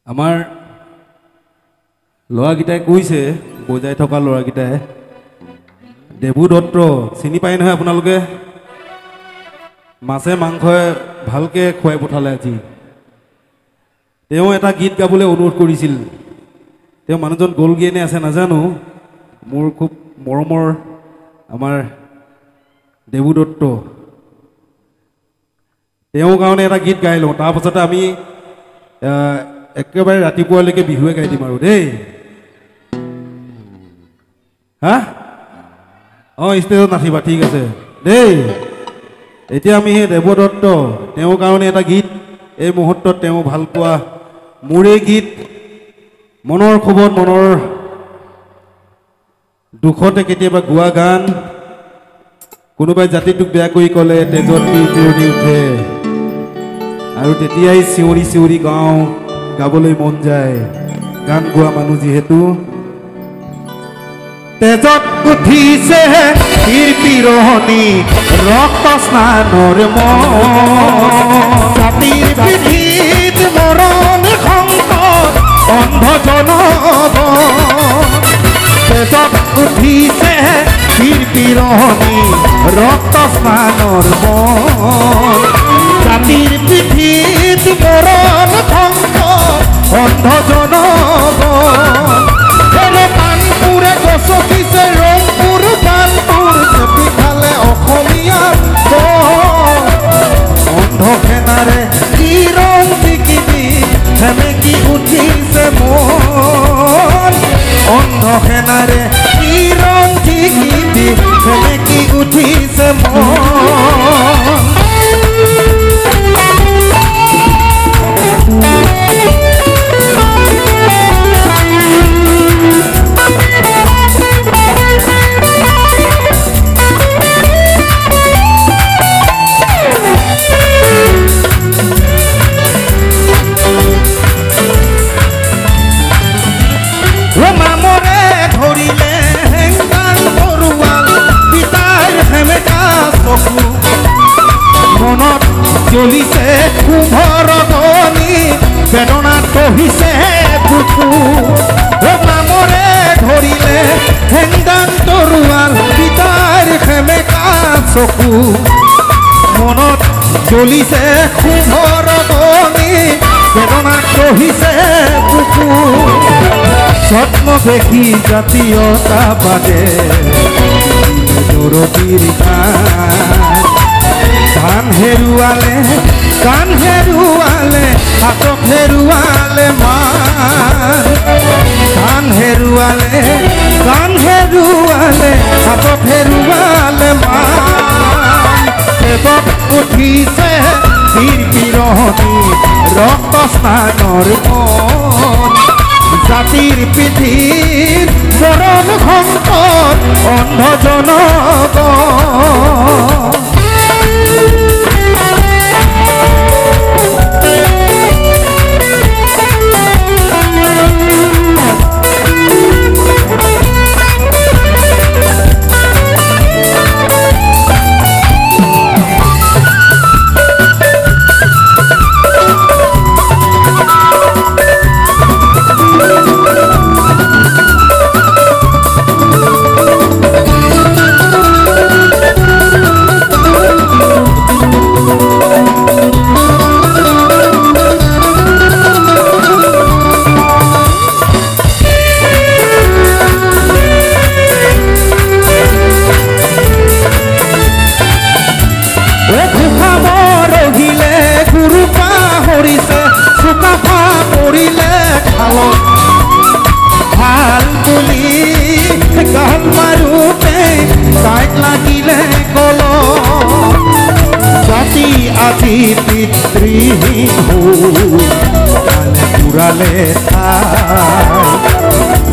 আমাৰ ল'ৰাকেইটাই কৈছে বজাই থকা ল'ৰাকেইটাই দেবু দত্ত চিনি পায় নহয় আপোনালোকে মাছে মাংসই ভালকে খুৱাই পঠালে আজি তেওঁ এটা গীত গাবলৈ অনুৰোধ কৰিছিল তেওঁ মানুহজন গ'লগিয়ে নে আছে নাজানো মোৰ খুব মৰমৰ আমাৰ দেবু দত্ত তেওঁৰ কাৰণে এটা গীত গাই লওঁ তাৰপাছতে আমি একেবাৰে ৰাতিপুৱালৈকে বিহুৱে গাই দিম আৰু দেই হা অঁ ষ্টেজত নাচিবা ঠিক আছে দেই এতিয়া আমি সেই দেৱ দত্ত তেওঁৰ কাৰণে এটা গীত এই মুহূৰ্তত তেওঁ ভাল পোৱা মোৰে গীত মনৰ খবত মনৰ দুখতে কেতিয়াবা গোৱা গান কোনোবাই জাতিটোক বেয়া কৰি ক'লে তেজত পিউৰি উঠে আৰু তেতিয়াই চিঞৰি চিঞৰি গাওঁ গাবলৈ মন যায় গান গোৱা মানুহ যিহেতু তেজত উঠিছে পিৰপিৰণি ৰক্ত স্নানৰ জাতিৰ পিঠিত মৰণ সংকট অন্ধ জনগণ তেজত উঠিছে পিৰপিৰণি ৰক্ত স্নানৰ জাতিৰ পিঠিত মৰণ সংকট অন্ধ জনগণ কানপুৰে গছকিছে ৰংপুৰ কানপুৰ চেপি খালে অসমীয়াৰ অন্ধ সেনাৰে কি ৰং জিকিবি সেমেকি উঠিছে মন অন্ধ সেনাৰে কি ৰং জিকিবি সেমেকি উঠিছে মন মনত জ্বলিছে কুভৰ গনি বেদনাত কহিছে বুকু নামৰে ধৰিলে হেংদাং তৰুৱাল পিতাৰ সেমেকা চকু মনত জ্বলিছে কুভৰ গনি বেদনাত কহিছে বুকু স্বপ্ন দেখি জাতীয়তাবাদে দৰদীৰ গান হেৰুৱালে হাতক হেৰুৱালে মান হেৰুৱালে হাতক হেৰুৱালে মান তেজত উঠিছে পিৰপিৰণি ৰক্ত স্নানৰ মন জাতিৰ পিঠিত মৰণ সংকট অন্ধ জনগণ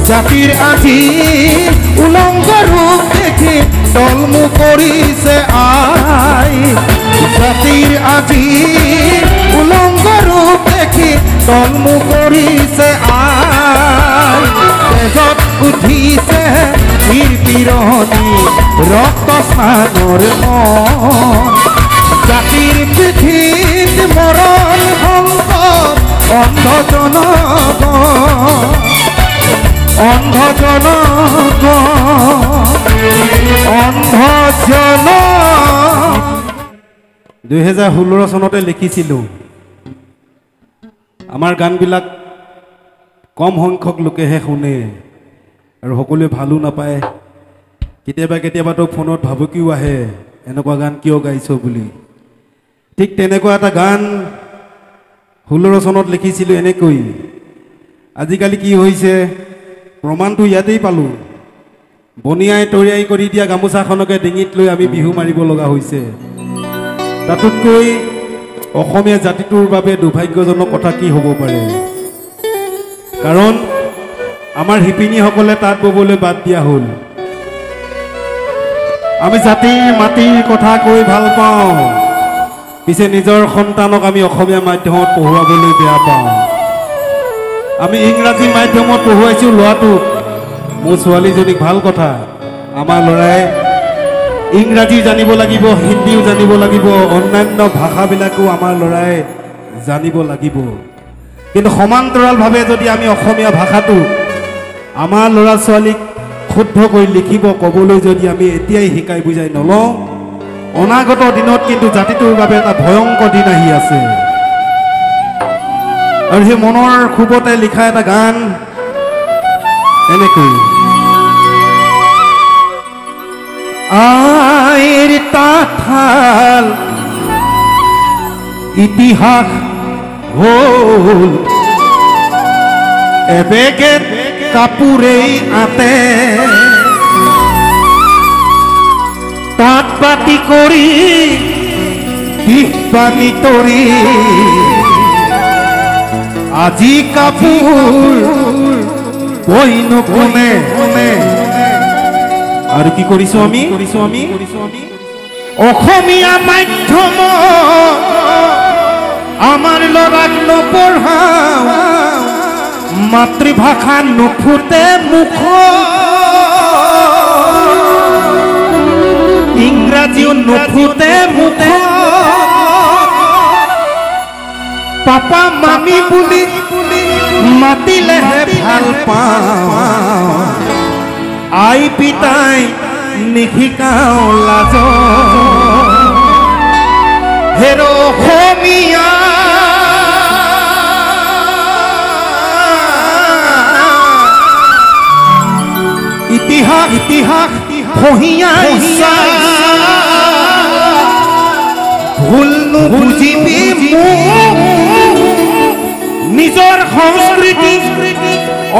জাতিৰ আজি উলংগ ৰূপ দেখি তলমু কৰিছে আই জাতিৰ আজি উলংগ ৰূপ দেখি তলমু কৰিছে আই তেজত উঠিছে পিৰপিৰণি ৰক্ত স্নানৰ মন জাতিৰ পিঠিত মৰণ সংকট অন্ধ জনগণ, অন্ধ জনগণ, অন্ধ জন। 2016 চনতে লিখিছিলোঁ। আমাৰ গানবিলাক কম সংখ্যক লোকেহে শুনে আৰু সকলোৱে ভালো নাপায়। কেতিয়াবা কেতিয়াবাতো ফোনত ভাবুকিও আহে, এনেকুৱা গান কিয় গাইছ বুলি। ঠিক তেনেকুৱা এটা গান 16 চনত লিখিছিলোঁ এনেকৈ। আজিকালি কি হৈছে, প্ৰমাণটো ইয়াতেই পালোঁ। বনিয়াই তৰিয়াই কৰি দিয়া গামোচাখনকে ডিঙিত লৈ আমি বিহু মাৰিব লগা হৈছে। তাতোতকৈ অসমীয়া জাতিটোৰ বাবে দুৰ্ভাগ্যজনক কথা কি হ'ব পাৰে, কাৰণ আমাৰ শিপিনীসকলে তাঁত ববলৈ বাদ দিয়া হ'ল। আমি জাতিৰ মাটিৰ কথা কৈ ভাল পাওঁ, পিছে নিজৰ সন্তানক আমি অসমীয়া মাধ্যমত পঢ়ুৱাবলৈ বেয়া পাওঁ। আমি ইংৰাজী মাধ্যমত পঢ়ুৱাইছোঁ ল'ৰাটোক, মোৰ ছোৱালীজনীক। ভাল কথা, আমাৰ ল'ৰাই ইংৰাজী জানিব লাগিব, হিন্দীও জানিব লাগিব, অন্যান্য ভাষাবিলাকো আমাৰ ল'ৰাই জানিব লাগিব। কিন্তু সমান্তৰালভাৱে যদি আমি অসমীয়া ভাষাটো আমাৰ ল'ৰা ছোৱালীক শুদ্ধকৈ লিখিব ক'বলৈ যদি আমি এতিয়াই শিকাই বুজাই নলওঁ, অনাগত দিনত কিন্তু জাতিটোৰ বাবে এটা ভয়ংকৰ দিন আহি আছে। আৰু সেই মনৰ ক্ষোভতে লিখা এটা গান এনেকৈ। আইৰ তাঁতশাল ইতিহাস হ'ল এবেগে কাপোৰেই আতে, তাঁত বাতি কৰি দিশ বানি তৰি আজি কাপোৰ বইনো কোনে। আৰু কি কৰিছো আমি, অসমীয়া মাধ্যম আমাৰ ল'ৰাক নপঢ়াওঁ, মাতৃভাষা নুফুটে মুখ, ইংৰাজীও নুফুটে মুখ, পাপা মামী বুলি মাতিলেহে ভাল পাওঁ, আই পিতাই নিশিকাও লাজ, হেৰ অসমীয়া ইতিহাস ইতিহাস ফহিয়া ভুল নুবুজিবি নিজৰ সংস্কৃতি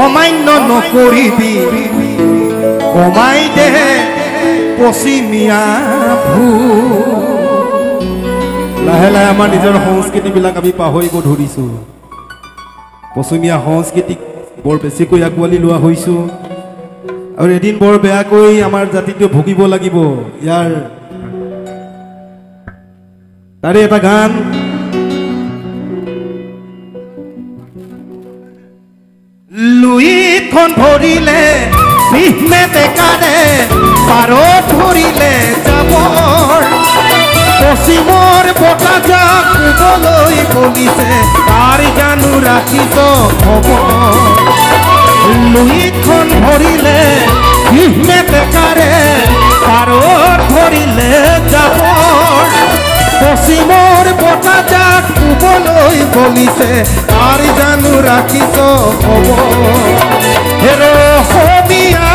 অমান্য নকৰিবি, কমাই দে পশ্চিমীয়া ভুল। লাহে লাহে আমাৰ নিজৰ সংস্কৃতিবিলাক আমি পাহৰিব ধৰিছোঁ। পশ্চিমীয়া সংস্কৃতিক বৰ বেছিকৈ আঁকোৱালি লোৱা হৈছোঁ আৰু এদিন বৰ বেয়াকৈ আমাৰ জাতিটো ভুগিব লাগিব ইয়াৰ। তাৰে এটা গান, লুইখন ধৰিলে বিহনে বেকাৰে পাৰত ধৰিলে যাবৰ, পশ্চিমৰ বতাহজাক শুবলৈ বলিছে তাৰ জানো ৰাখিছ খবৰ। লুইখন ধৰিলে বিহনে বেকাৰে পাৰত ধৰিলে যাবৰ, পশ্চিমৰ বতাহজাক শুবলৈ বলিছে তাৰ জানো ৰাখিছ খবৰ। হেৰ অসমীয়া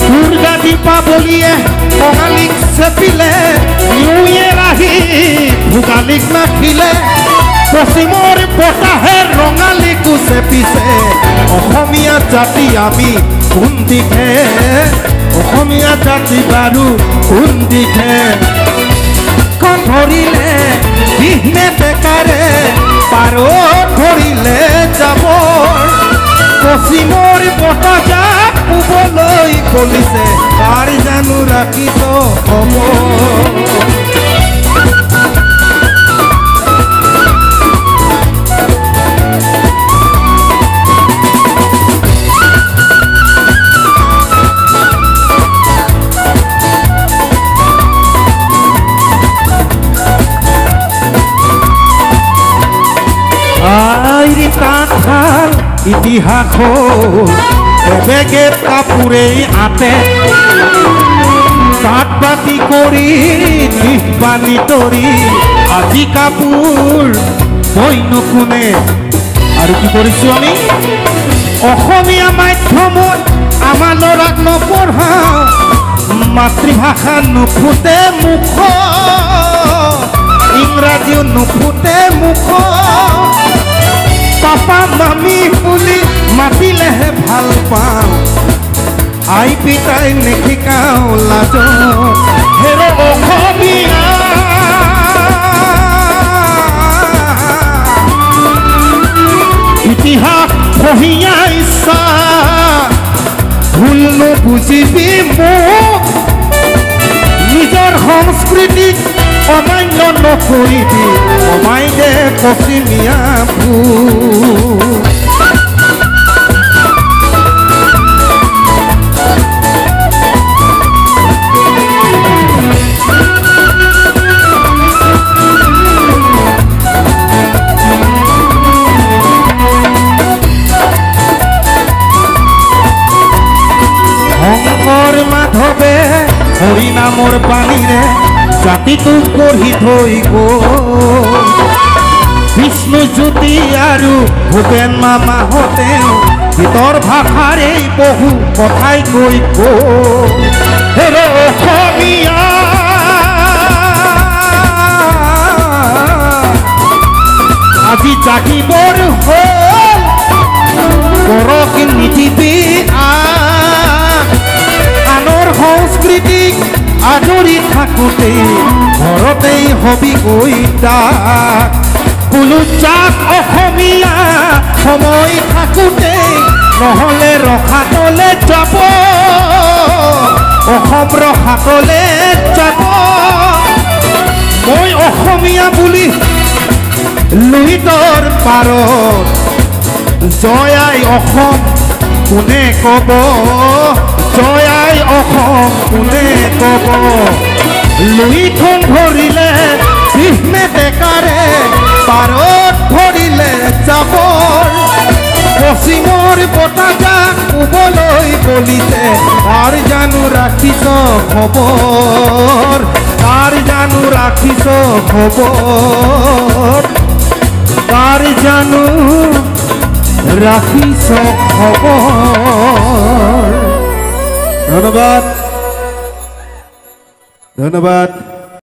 দুৰ্গা দীপাৱলীয়ে কঙালীক চেপিলে, বিহুৱে আহি ভোগালীক নাখিলে, পশ্চিমৰ বতাহে ৰঙালীকো চেপিছে। অসমীয়া জাতি আমি কোন দিশে, অসমীয়া জাতি বাৰু কোন দিশে, খন ধৰিলে বিহনে বেকাৰে পাৰত ধৰিলে যাবৰ, পশ্চিমৰ বতাহজাক শুবলৈ বলিছে তাৰ জানো ৰাখিছ খবৰ। ইতিহাস এবেগে কাপোৰেই আতে তাঁত বাতি কৰি নিশ বানি তৰি আজি কাপোৰ বৈনো কোনে আৰু কি কৰিছোঁ আমি অসমীয়া মাধ্যমত আমাৰ ল'ৰাক নপঢ়াওঁ মাতৃভাষা নুফুটে মুখ ইংৰাজীও নুফুটে মুখ পাপা মামী বুলি মাতিলেহে ভাল পাওঁ আই পিতাই নিশিকাওঁ লাজত হেৰ অসমীয়া ইতিহাস পঢ়িয়া ইচ্ছা ভুল নুবুজিবি মোক নিজৰ সংস্কৃতিক অমান্য নকৰিবি অমাই দে পশ্চিমীয়া ভূল মাধৱে হৰি নামৰ পানীৰে জাতিটোক গঢ়ি থৈ গ'ল বিষ্ণুজ্যোতি আৰু ভূপেন মামাহঁতেও গীতৰ ভাষাৰে বহু কথাই কৈ গ'ল হেৰ অসমীয়া আজি জাগিবৰ হ'ল পৰক নিদিবি আনৰ সংস্কৃতিক আদৰি থাকোঁতে ঘৰতেই হবি গৈ তাক বোলো যাক অসমীয়া সময় থাকোঁতে নহ'লে ৰসাতলে যাব অসম ৰসাতলে যাব মই অসমীয়া বুলি লুইতৰ পাৰত জয় আই অসম কোনে ক'ব জয় আই অসম কোনে ক'ব লুইখন ধৰিলে বিষ্ণে ডেকাৰে পাৰত ধৰিলে যাবৰ পশ্চিমৰ বতাহজাক শুবলৈ বলিছে তাৰ জানো ৰাখিছ খবৰ তাৰ জানো ৰাখিছ খবৰ তাৰ জানো ৰাখিছ খবৰ ধন্যবাদ ধন্যবাদ